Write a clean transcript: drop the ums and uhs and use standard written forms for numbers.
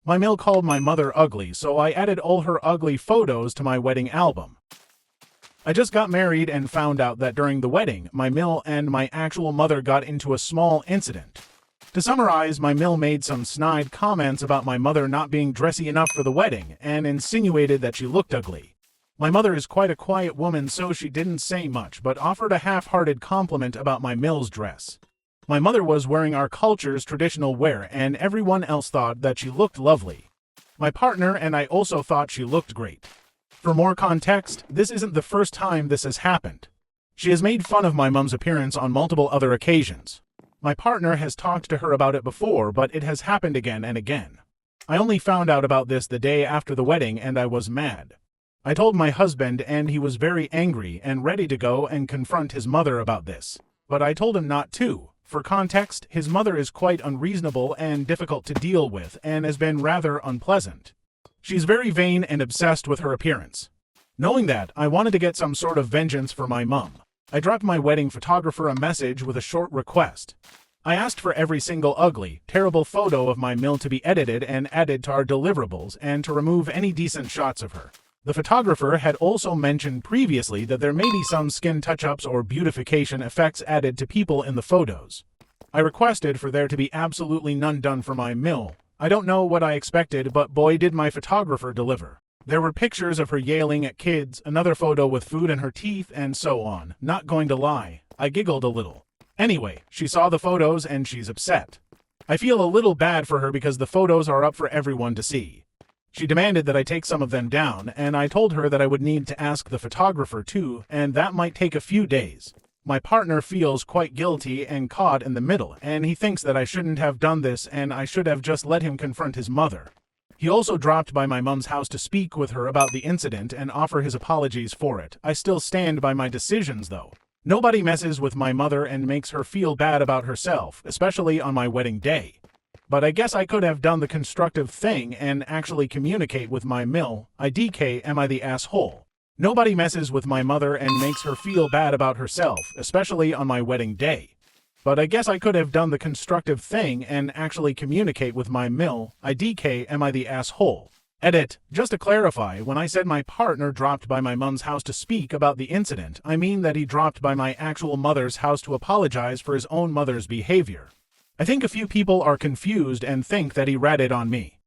My mill called my mother ugly, so I added all her ugly photos to my wedding album. I just got married and found out that during the wedding, my mill and my actual mother got into a small incident. To summarize, my mill made some snide comments about my mother not being dressy enough for the wedding and insinuated that she looked ugly. My mother is quite a quiet woman, so she didn't say much but offered a half-hearted compliment about my mill's dress. My mother was wearing our culture's traditional wear and everyone else thought that she looked lovely. My partner and I also thought she looked great. For more context, this isn't the first time this has happened. She has made fun of my mom's appearance on multiple other occasions. My partner has talked to her about it before, but it has happened again and again. I only found out about this the day after the wedding and I was mad. I told my husband and he was very angry and ready to go and confront his mother about this. But I told him not to. For context, his mother is quite unreasonable and difficult to deal with and has been rather unpleasant. She's very vain and obsessed with her appearance. Knowing that, I wanted to get some sort of vengeance for my mom. I dropped my wedding photographer a message with a short request. I asked for every single ugly, terrible photo of my mill to be edited and added to our deliverables and to remove any decent shots of her. The photographer had also mentioned previously that there may be some skin touch-ups or beautification effects added to people in the photos. I requested for there to be absolutely none done for my mill. I don't know what I expected, but boy did my photographer deliver. There were pictures of her yelling at kids, another photo with food in her teeth, and so on. Not going to lie, I giggled a little. Anyway, she saw the photos and she's upset. I feel a little bad for her because the photos are up for everyone to see. She demanded that I take some of them down, and I told her that I would need to ask the photographer too, and that might take a few days. My partner feels quite guilty and caught in the middle, and he thinks that I shouldn't have done this and I should have just let him confront his mother. He also dropped by my mom's house to speak with her about the incident and offer his apologies for it. I still stand by my decisions though. Nobody messes with my mother and makes her feel bad about herself, especially on my wedding day. But I guess I could have done the constructive thing and actually communicate with my mill. IDK, am I the asshole? Nobody messes with my mother and makes her feel bad about herself, especially on my wedding day. But I guess I could have done the constructive thing and actually communicate with my mill. IDK, am I the asshole? Edit. Just to clarify, when I said my partner dropped by my mom's house to speak about the incident, I mean that he dropped by my actual mother's house to apologize for his own mother's behavior. I think a few people are confused and think that he ratted on me.